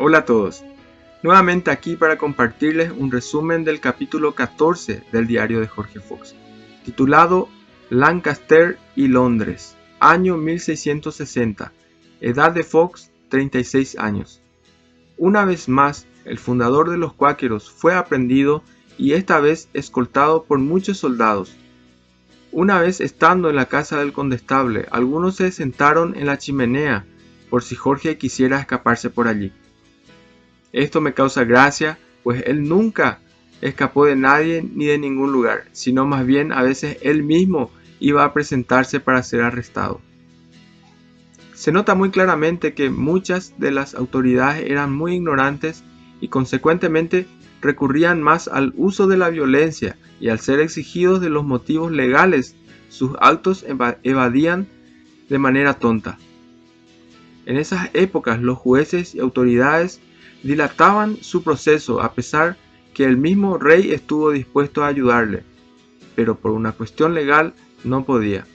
Hola a todos, nuevamente aquí para compartirles un resumen del capítulo 14 del diario de Jorge Fox, titulado Lancaster y Londres, año 1660, edad de Fox 36 años. Una vez más, el fundador de los cuáqueros fue aprehendido y esta vez escoltado por muchos soldados. Una vez estando en la casa del condestable, algunos se sentaron en la chimenea por si Jorge quisiera escaparse por allí. Esto me causa gracia, pues él nunca escapó de nadie ni de ningún lugar, sino más bien a veces él mismo iba a presentarse para ser arrestado. Se nota muy claramente que muchas de las autoridades eran muy ignorantes y consecuentemente recurrían más al uso de la violencia, y al ser exigidos de los motivos legales, sus actos evadían de manera tonta. En esas épocas los jueces y autoridades dilataban su proceso a pesar que el mismo rey estuvo dispuesto a ayudarle, pero por una cuestión legal no podía.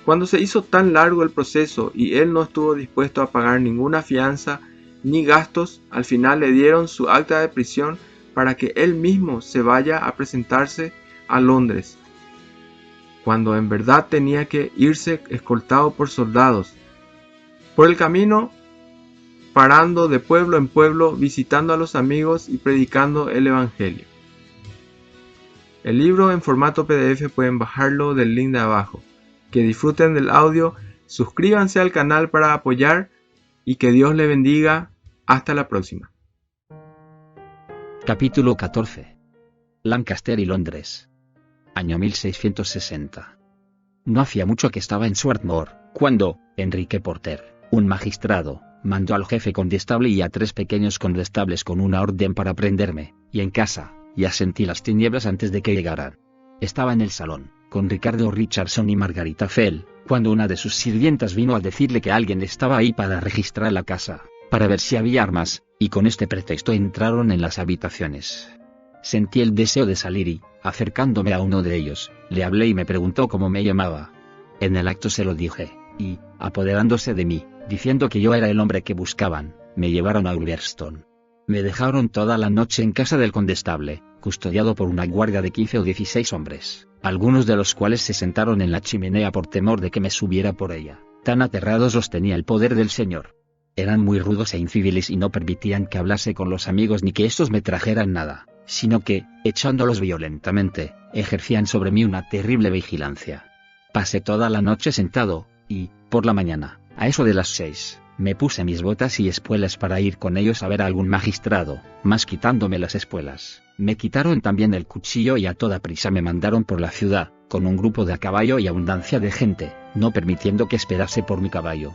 Cuando se hizo tan largo el proceso y él no estuvo dispuesto a pagar ninguna fianza ni gastos, al final le dieron su acta de prisión para que él mismo se vaya a presentarse a Londres, cuando en verdad tenía que irse escoltado por soldados. Por el camino, parando de pueblo en pueblo, visitando a los amigos y predicando el Evangelio. El libro en formato PDF pueden bajarlo del link de abajo. Que disfruten del audio, suscríbanse al canal para apoyar y que Dios les bendiga. Hasta la próxima. Capítulo 14. Lancaster y Londres. Año 1660. No hacía mucho que estaba en Swarthmore, cuando Enrique Porter, un magistrado, mandó al jefe condestable y a 3 pequeños condestables con una orden para prenderme, y en casa, ya sentí las tinieblas antes de que llegaran. Estaba en el salón, con Ricardo Richardson y Margarita Fell, cuando una de sus sirvientas vino a decirle que alguien estaba ahí para registrar la casa, para ver si había armas, y con este pretexto entraron en las habitaciones. Sentí el deseo de salir y, acercándome a uno de ellos, le hablé y me preguntó cómo me llamaba. En el acto se lo dije, y, apoderándose de mí, diciendo que yo era el hombre que buscaban, me llevaron a Ulverston. Me dejaron toda la noche en casa del condestable, custodiado por una guardia de 15 o 16 hombres, algunos de los cuales se sentaron en la chimenea por temor de que me subiera por ella, tan aterrados los tenía el poder del Señor. Eran muy rudos e incíviles y no permitían que hablase con los amigos ni que estos me trajeran nada, sino que, echándolos violentamente, ejercían sobre mí una terrible vigilancia. Pasé toda la noche sentado, y, por la mañana, a eso de las 6, me puse mis botas y espuelas para ir con ellos a ver a algún magistrado, mas quitándome las espuelas, me quitaron también el cuchillo y a toda prisa me mandaron por la ciudad, con un grupo de a caballo y abundancia de gente, no permitiendo que esperase por mi caballo.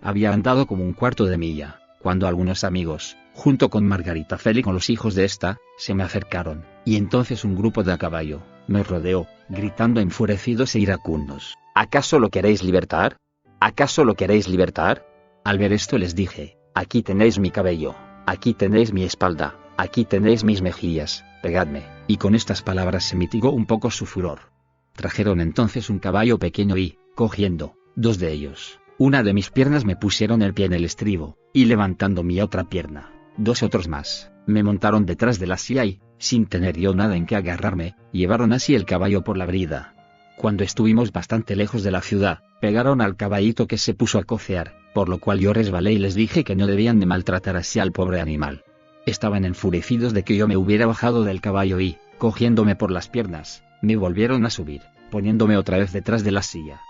Había andado como un cuarto de milla, cuando algunos amigos, junto con Margarita Fell y con los hijos de esta, se me acercaron, y entonces un grupo de a caballo me rodeó, gritando enfurecidos e iracundos: ¿acaso lo queréis libertar? ¿Acaso lo queréis libertar? Al ver esto les dije: aquí tenéis mi cabello, aquí tenéis mi espalda, aquí tenéis mis mejillas, pegadme, y con estas palabras se mitigó un poco su furor. Trajeron entonces un caballo pequeño y, cogiendo 2 de ellos, una de mis piernas me pusieron el pie en el estribo, y levantando mi otra pierna, 2 otros más, me montaron detrás de la silla y, sin tener yo nada en que agarrarme, llevaron así el caballo por la brida. Cuando estuvimos bastante lejos de la ciudad, pegaron al caballito que se puso a cocear, por lo cual yo resbalé y les dije que no debían de maltratar así al pobre animal. Estaban enfurecidos de que yo me hubiera bajado del caballo y, cogiéndome por las piernas, me volvieron a subir, poniéndome otra vez detrás de la silla.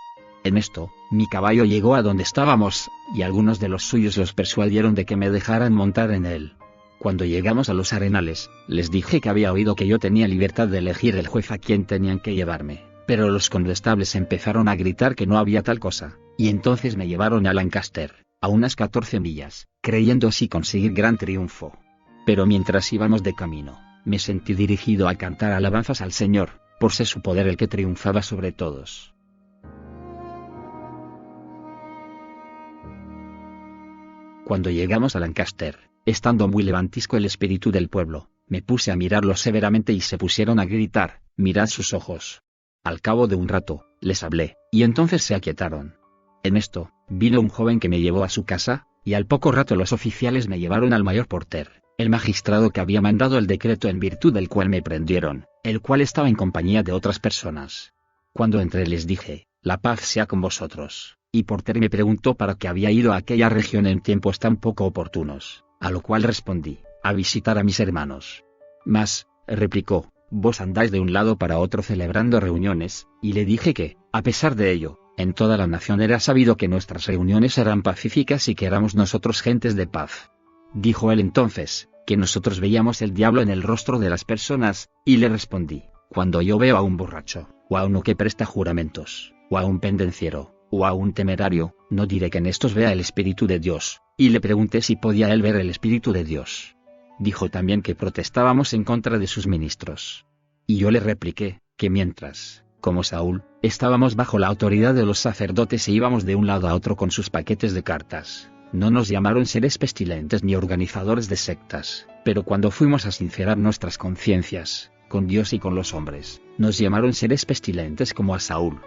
En esto, mi caballo llegó a donde estábamos, y algunos de los suyos los persuadieron de que me dejaran montar en él. Cuando llegamos a los arenales, les dije que había oído que yo tenía libertad de elegir el juez a quien tenían que llevarme, pero los condestables empezaron a gritar que no había tal cosa, y entonces me llevaron a Lancaster, a unas 14 millas, creyendo así conseguir gran triunfo. Pero mientras íbamos de camino, me sentí dirigido a cantar alabanzas al Señor, por ser su poder el que triunfaba sobre todos. Cuando llegamos a Lancaster, estando muy levantisco el espíritu del pueblo, me puse a mirarlos severamente y se pusieron a gritar: mirad sus ojos. Al cabo de un rato, les hablé, y entonces se aquietaron. En esto, vino un joven que me llevó a su casa, y al poco rato los oficiales me llevaron al mayor Porter, el magistrado que había mandado el decreto en virtud del cual me prendieron, el cual estaba en compañía de otras personas. Cuando entré les dije, la paz sea con vosotros, y Porter me preguntó para qué había ido a aquella región en tiempos tan poco oportunos, a lo cual respondí, a visitar a mis hermanos. Mas, replicó, vos andáis de un lado para otro celebrando reuniones, y le dije que, a pesar de ello, en toda la nación era sabido que nuestras reuniones eran pacíficas y que éramos nosotros gentes de paz. Dijo él entonces, que nosotros veíamos el diablo en el rostro de las personas, y le respondí, cuando yo veo a un borracho, o a uno que presta juramentos, o a un pendenciero, o a un temerario, no diré que en estos vea el Espíritu de Dios, y le pregunté si podía él ver el Espíritu de Dios. Dijo también que protestábamos en contra de sus ministros. Y yo le repliqué, que mientras, como Saúl, estábamos bajo la autoridad de los sacerdotes e íbamos de un lado a otro con sus paquetes de cartas, no nos llamaron seres pestilentes ni organizadores de sectas, pero cuando fuimos a sincerar nuestras conciencias, con Dios y con los hombres, nos llamaron seres pestilentes como a Saúl.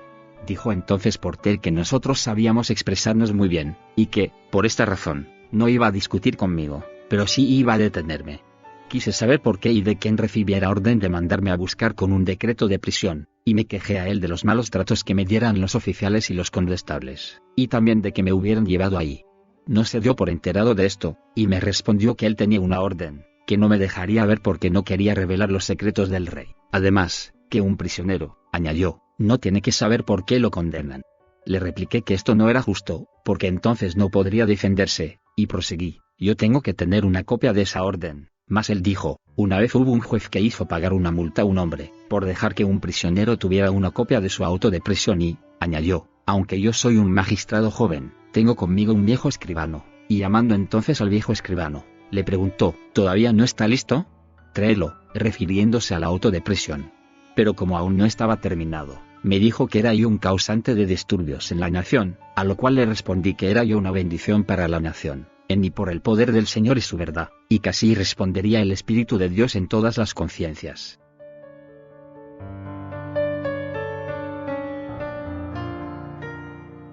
Dijo entonces Porter que nosotros sabíamos expresarnos muy bien, y que, por esta razón, no iba a discutir conmigo, pero sí iba a detenerme. Quise saber por qué y de quién recibiera orden de mandarme a buscar con un decreto de prisión, y me quejé a él de los malos tratos que me dieran los oficiales y los condestables, y también de que me hubieran llevado ahí. No se dio por enterado de esto, y me respondió que él tenía una orden, que no me dejaría ver porque no quería revelar los secretos del rey. Además, que un prisionero, añadió, no tiene que saber por qué lo condenan. Le repliqué que esto no era justo, porque entonces no podría defenderse, y proseguí, yo tengo que tener una copia de esa orden. Mas él dijo, una vez hubo un juez que hizo pagar una multa a un hombre, por dejar que un prisionero tuviera una copia de su auto de prisión y, añadió, aunque yo soy un magistrado joven, tengo conmigo un viejo escribano, y llamando entonces al viejo escribano, le preguntó, ¿todavía no está listo? Tráelo, refiriéndose al auto de prisión. Pero como aún no estaba terminado, me dijo que era yo un causante de disturbios en la nación, a lo cual le respondí que era yo una bendición para la nación, en y por el poder del Señor y su verdad, y que así respondería el Espíritu de Dios en todas las conciencias.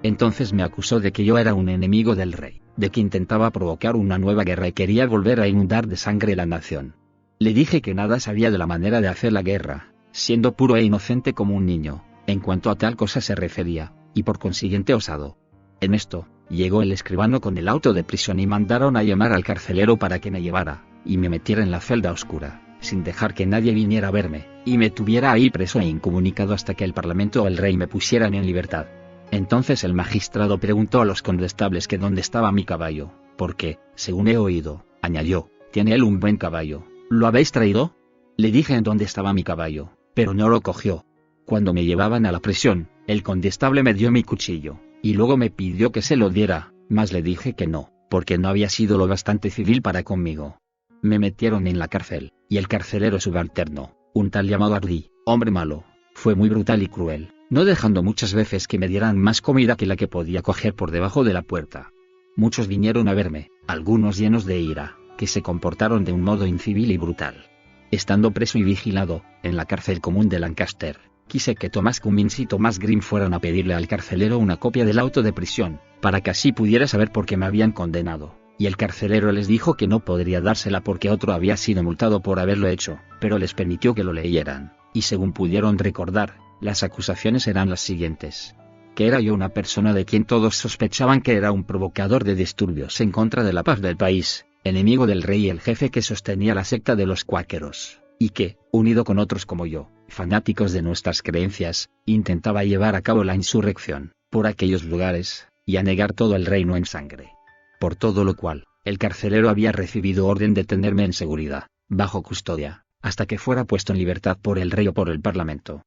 Entonces me acusó de que yo era un enemigo del rey, de que intentaba provocar una nueva guerra y quería volver a inundar de sangre la nación. Le dije que nada sabía de la manera de hacer la guerra, siendo puro e inocente como un niño, en cuanto a tal cosa se refería, y por consiguiente osado. En esto, llegó el escribano con el auto de prisión y mandaron a llamar al carcelero para que me llevara, y me metiera en la celda oscura, sin dejar que nadie viniera a verme, y me tuviera ahí preso e incomunicado hasta que el parlamento o el rey me pusieran en libertad. Entonces el magistrado preguntó a los condestables que dónde estaba mi caballo, porque, según he oído, añadió, tiene él un buen caballo, ¿lo habéis traído? Le dije en dónde estaba mi caballo, pero no lo cogió. Cuando me llevaban a la prisión, el condestable me dio mi cuchillo, y luego me pidió que se lo diera, mas le dije que no, porque no había sido lo bastante civil para conmigo. Me metieron en la cárcel, y el carcelero subalterno, un tal llamado Ardi, hombre malo, fue muy brutal y cruel, no dejando muchas veces que me dieran más comida que la que podía coger por debajo de la puerta. Muchos vinieron a verme, algunos llenos de ira, que se comportaron de un modo incivil y brutal. Estando preso y vigilado, en la cárcel común de Lancaster, quise que Thomas Cummins y Thomas Green fueran a pedirle al carcelero una copia del auto de prisión, para que así pudiera saber por qué me habían condenado, y el carcelero les dijo que no podría dársela porque otro había sido multado por haberlo hecho, pero les permitió que lo leyeran, y según pudieron recordar, las acusaciones eran las siguientes. Que era yo una persona de quien todos sospechaban que era un provocador de disturbios en contra de la paz del país, enemigo del rey y el jefe que sostenía la secta de los cuáqueros, y que, unido con otros como yo, fanáticos de nuestras creencias, intentaba llevar a cabo la insurrección, por aquellos lugares, y anegar todo el reino en sangre. Por todo lo cual, el carcelero había recibido orden de tenerme en seguridad, bajo custodia, hasta que fuera puesto en libertad por el rey o por el parlamento.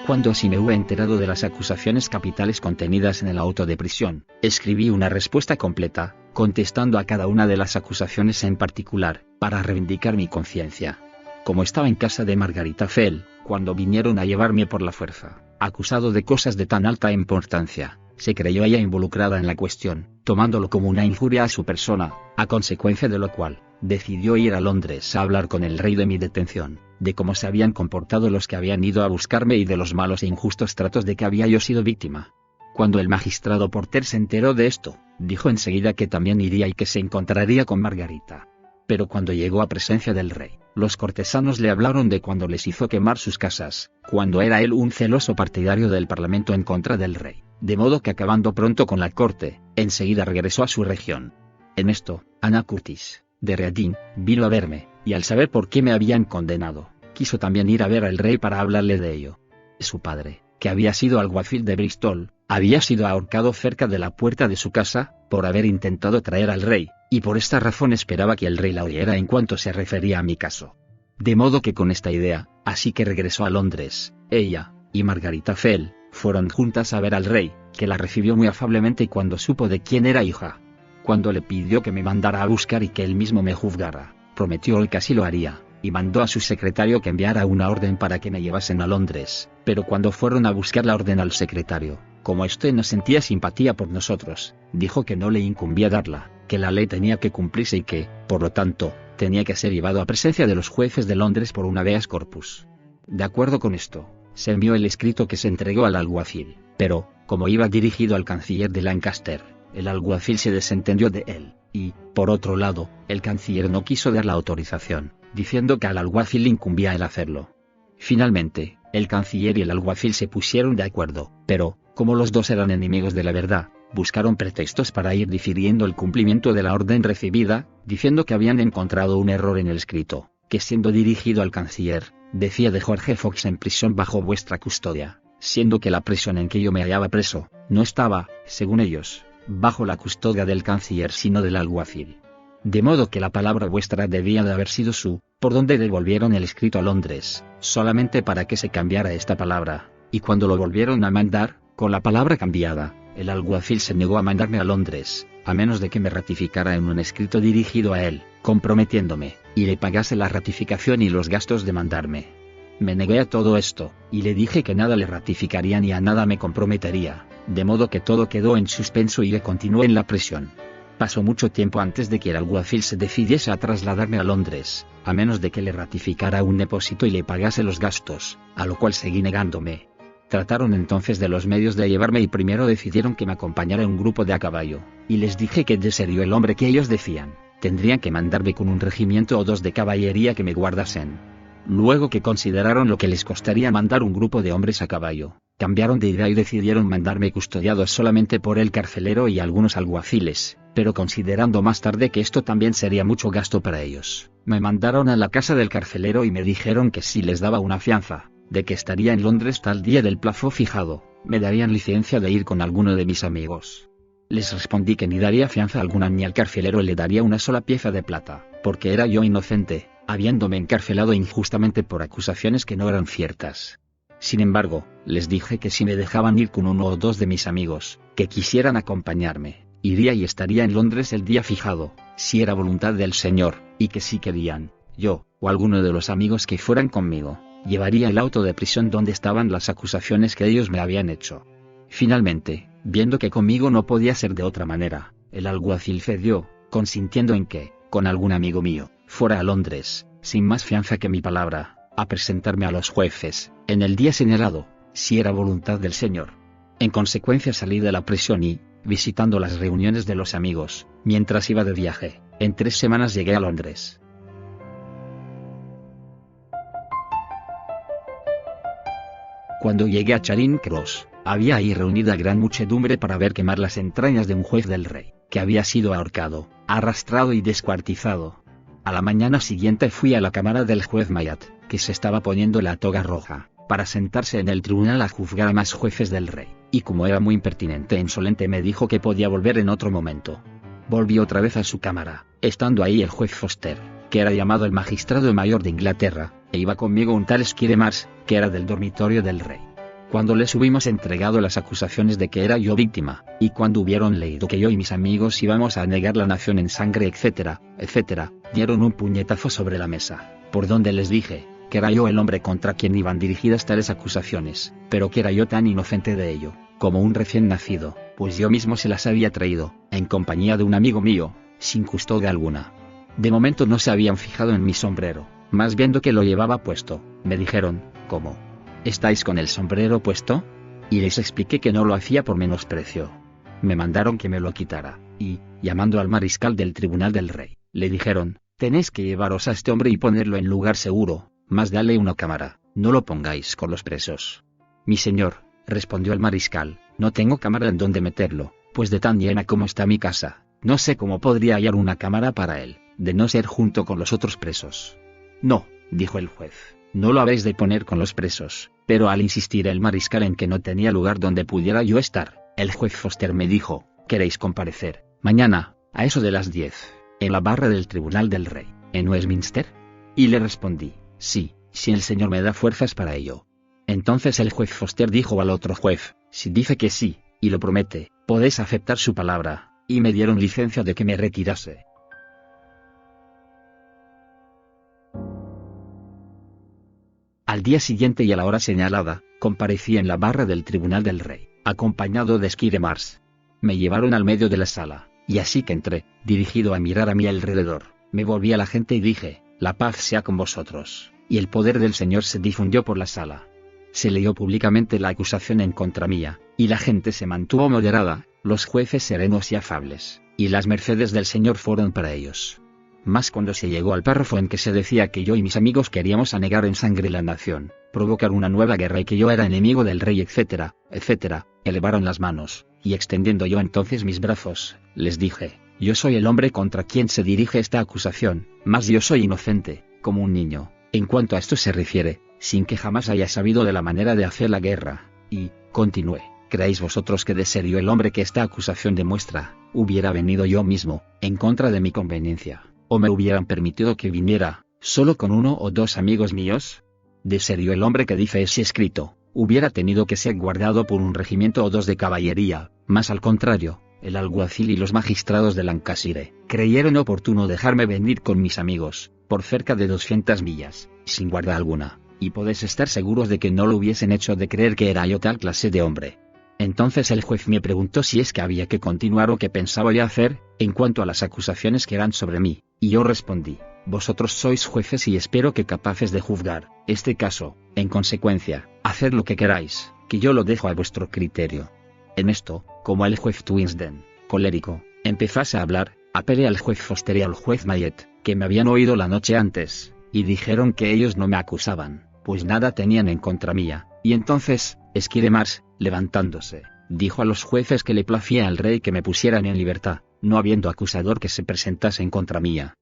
Cuando así me hube enterado de las acusaciones capitales contenidas en el auto de prisión, escribí una respuesta completa, contestando a cada una de las acusaciones en particular, para reivindicar mi conciencia. Como estaba en casa de Margarita Fell, cuando vinieron a llevarme por la fuerza, acusado de cosas de tan alta importancia, se creyó ella involucrada en la cuestión, tomándolo como una injuria a su persona, a consecuencia de lo cual, decidió ir a Londres a hablar con el rey de mi detención, de cómo se habían comportado los que habían ido a buscarme y de los malos e injustos tratos de que había yo sido víctima. Cuando el magistrado Porter se enteró de esto, dijo enseguida que también iría y que se encontraría con Margarita. Pero cuando llegó a presencia del rey, los cortesanos le hablaron de cuando les hizo quemar sus casas, cuando era él un celoso partidario del parlamento en contra del rey, de modo que acabando pronto con la corte, enseguida regresó a su región. En esto, Ana Curtis, de Reading, vino a verme, y al saber por qué me habían condenado, quiso también ir a ver al rey para hablarle de ello. Su padre, que había sido alguacil de Bristol, había sido ahorcado cerca de la puerta de su casa, por haber intentado traer al rey, y por esta razón esperaba que el rey la oyera en cuanto se refería a mi caso. De modo que con esta idea, así que regresó a Londres, ella, y Margarita Fell, fueron juntas a ver al rey, que la recibió muy afablemente y cuando supo de quién era hija. Cuando le pidió que me mandara a buscar y que él mismo me juzgara, prometió que así lo haría, y mandó a su secretario que enviara una orden para que me llevasen a Londres, pero cuando fueron a buscar la orden al secretario, como éste no sentía simpatía por nosotros, dijo que no le incumbía darla, que la ley tenía que cumplirse y que, por lo tanto, tenía que ser llevado a presencia de los jueces de Londres por un habeas corpus. De acuerdo con esto, se envió el escrito que se entregó al alguacil, pero, como iba dirigido al canciller de Lancaster, el alguacil se desentendió de él, y, por otro lado, el canciller no quiso dar la autorización, diciendo que al alguacil le incumbía el hacerlo. Finalmente, el canciller y el alguacil se pusieron de acuerdo, pero, como los dos eran enemigos de la verdad, buscaron pretextos para ir difiriendo el cumplimiento de la orden recibida, diciendo que habían encontrado un error en el escrito, que siendo dirigido al canciller, decía de Jorge Fox en prisión bajo vuestra custodia, siendo que la prisión en que yo me hallaba preso, no estaba, según ellos, bajo la custodia del canciller sino del alguacil. De modo que la palabra vuestra debía de haber sido su, por donde devolvieron el escrito a Londres, solamente para que se cambiara esta palabra, y cuando lo volvieron a mandar, con la palabra cambiada, el alguacil se negó a mandarme a Londres, a menos de que me ratificara en un escrito dirigido a él, comprometiéndome, y le pagase la ratificación y los gastos de mandarme. Me negué a todo esto, y le dije que nada le ratificaría ni a nada me comprometería, de modo que todo quedó en suspenso y le continué en la prisión. Pasó mucho tiempo antes de que el alguacil se decidiese a trasladarme a Londres, a menos de que le ratificara un depósito y le pagase los gastos, a lo cual seguí negándome. Trataron entonces de los medios de llevarme y primero decidieron que me acompañara un grupo de a caballo, y les dije que de ser yo el hombre que ellos decían, tendrían que mandarme con un regimiento o dos de caballería que me guardasen. Luego que consideraron lo que les costaría mandar un grupo de hombres a caballo, cambiaron de idea y decidieron mandarme custodiado solamente por el carcelero y algunos alguaciles, pero considerando más tarde que esto también sería mucho gasto para ellos, me mandaron a la casa del carcelero y me dijeron que si les daba una fianza, de que estaría en Londres tal día del plazo fijado, me darían licencia de ir con alguno de mis amigos. Les respondí que ni daría fianza alguna ni al carcelero le daría una sola pieza de plata, porque era yo inocente, habiéndome encarcelado injustamente por acusaciones que no eran ciertas. Sin embargo, les dije que si me dejaban ir con uno o dos de mis amigos, que quisieran acompañarme, iría y estaría en Londres el día fijado, si era voluntad del Señor, y que si querían, yo, o alguno de los amigos que fueran conmigo, llevaría el auto de prisión donde estaban las acusaciones que ellos me habían hecho. Finalmente, viendo que conmigo no podía ser de otra manera, el alguacil cedió, consintiendo en que, con algún amigo mío, fuera a Londres, sin más fianza que mi palabra, a presentarme a los jueces, en el día señalado, si era voluntad del Señor. En consecuencia salí de la prisión y, visitando las reuniones de los amigos, mientras iba de viaje, en 3 semanas llegué a Londres. Cuando llegué a Charing Cross, había ahí reunida gran muchedumbre para ver quemar las entrañas de un juez del rey, que había sido ahorcado, arrastrado y descuartizado. A la mañana siguiente fui a la cámara del juez Mayat, que se estaba poniendo la toga roja, para sentarse en el tribunal a juzgar a más jueces del rey, y como era muy impertinente e insolente me dijo que podía volver en otro momento. Volví otra vez a su cámara, estando ahí el juez Foster, que era llamado el magistrado mayor de Inglaterra, e iba conmigo un tal Squire Mars, que era del dormitorio del rey. Cuando les hubimos entregado las acusaciones de que era yo víctima, y cuando hubieron leído que yo y mis amigos íbamos a negar la nación en sangre etcétera, dieron un puñetazo sobre la mesa, por donde les dije, que era yo el hombre contra quien iban dirigidas tales acusaciones, pero que era yo tan inocente de ello, como un recién nacido, pues yo mismo se las había traído, en compañía de un amigo mío, sin custodia alguna. De momento no se habían fijado en mi sombrero, mas viendo que lo llevaba puesto, me dijeron, ¿cómo? ¿Estáis con el sombrero puesto? y les expliqué que no lo hacía por menosprecio. Me mandaron que me lo quitara, y, llamando al mariscal del tribunal del rey, le dijeron: tenéis que llevaros a este hombre y ponerlo en lugar seguro, mas dale una cámara, no lo pongáis con los presos. Mi señor, respondió el mariscal, no tengo cámara en donde meterlo, pues de tan llena como está mi casa, no sé cómo podría hallar una cámara para él, de no ser junto con los otros presos. No, dijo el juez, no lo habéis de poner con los presos, pero al insistir el mariscal en que no tenía lugar donde pudiera yo estar, el juez Foster me dijo: ¿queréis comparecer mañana, a eso de las 10, en la barra del tribunal del rey, en Westminster? Y le respondí: sí, si el señor me da fuerzas para ello. Entonces el juez Foster dijo al otro juez: si dice que sí, y lo promete, podéis aceptar su palabra, y me dieron licencia de que me retirase. Al día siguiente y a la hora señalada, comparecí en la barra del tribunal del rey, acompañado de Squire Mars. Me llevaron al medio de la sala, y así que entré, dirigido a mirar a mi alrededor, me volví a la gente y dije: la paz sea con vosotros, y el poder del Señor se difundió por la sala. Se leyó públicamente la acusación en contra mía, y la gente se mantuvo moderada, los jueces serenos y afables, y las mercedes del Señor fueron para ellos. Mas cuando se llegó al párrafo en que se decía que yo y mis amigos queríamos anegar en sangre la nación, provocar una nueva guerra y que yo era enemigo del rey, etcétera, etcétera, elevaron las manos, y extendiendo yo entonces mis brazos, les dije: yo soy el hombre contra quien se dirige esta acusación, mas yo soy inocente, como un niño, en cuanto a esto se refiere, sin que jamás haya sabido de la manera de hacer la guerra, y, continué, ¿creéis vosotros que de ser yo el hombre que esta acusación demuestra, hubiera venido yo mismo, en contra de mi conveniencia, o me hubieran permitido que viniera, solo con 1 o 2 amigos míos? De ser yo el hombre que dice ese escrito, hubiera tenido que ser guardado por un regimiento o 2 de caballería, mas al contrario, el alguacil y los magistrados de Lancashire creyeron oportuno dejarme venir con mis amigos, por cerca de 200 millas, sin guarda alguna, y podéis estar seguros de que no lo hubiesen hecho de creer que era yo tal clase de hombre. Entonces el juez me preguntó si es que había que continuar o qué pensaba yo hacer, en cuanto a las acusaciones que eran sobre mí, y yo respondí: vosotros sois jueces y espero que capaces de juzgar este caso, en consecuencia, haced lo que queráis, que yo lo dejo a vuestro criterio. En esto, como el juez Twinsden, colérico, empezase a hablar, apelé al juez Foster y al juez Mayet, que me habían oído la noche antes, y dijeron que ellos no me acusaban, pues nada tenían en contra mía, y entonces, Squire Mars, levantándose, dijo a los jueces que le placía al rey que me pusieran en libertad, no habiendo acusador que se presentase en contra mía.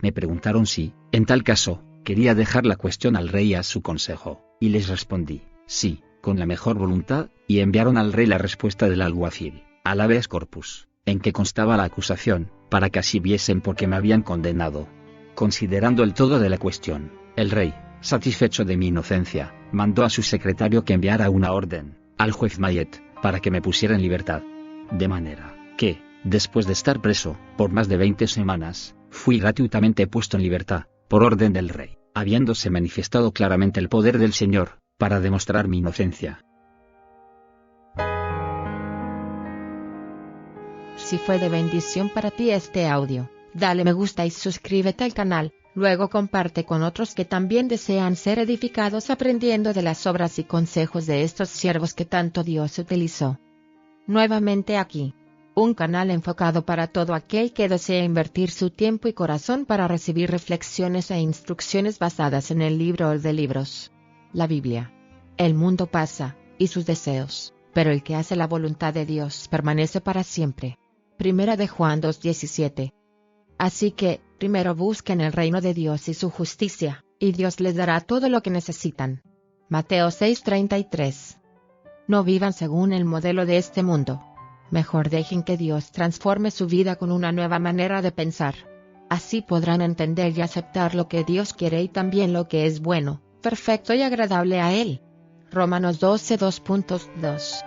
Me preguntaron si, en tal caso, quería dejar la cuestión al rey y a su consejo, y les respondí: sí, con la mejor voluntad, y enviaron al rey la respuesta del alguacil, al habeas corpus, en que constaba la acusación, para que así viesen por qué me habían condenado. Considerando el todo de la cuestión, el rey, satisfecho de mi inocencia, mandó a su secretario que enviara una orden al juez Mayet, para que me pusiera en libertad. De manera que, después de estar preso por más de 20 semanas, fui gratuitamente puesto en libertad, por orden del rey, habiéndose manifestado claramente el poder del Señor, para demostrar mi inocencia. Si fue de bendición para ti este audio, dale me gusta y suscríbete al canal. Luego comparte con otros que también desean ser edificados aprendiendo de las obras y consejos de estos siervos que tanto Dios utilizó. Nuevamente aquí, un canal enfocado para todo aquel que desea invertir su tiempo y corazón para recibir reflexiones e instrucciones basadas en el libro de libros, la Biblia. El mundo pasa, y sus deseos, pero el que hace la voluntad de Dios permanece para siempre. Primera de Juan 2:17. Así que, primero busquen el reino de Dios y su justicia, y Dios les dará todo lo que necesitan. Mateo 6:33. No vivan según el modelo de este mundo. Mejor dejen que Dios transforme su vida con una nueva manera de pensar. Así podrán entender y aceptar lo que Dios quiere y también lo que es bueno, perfecto y agradable a Él. Romanos 12:2.2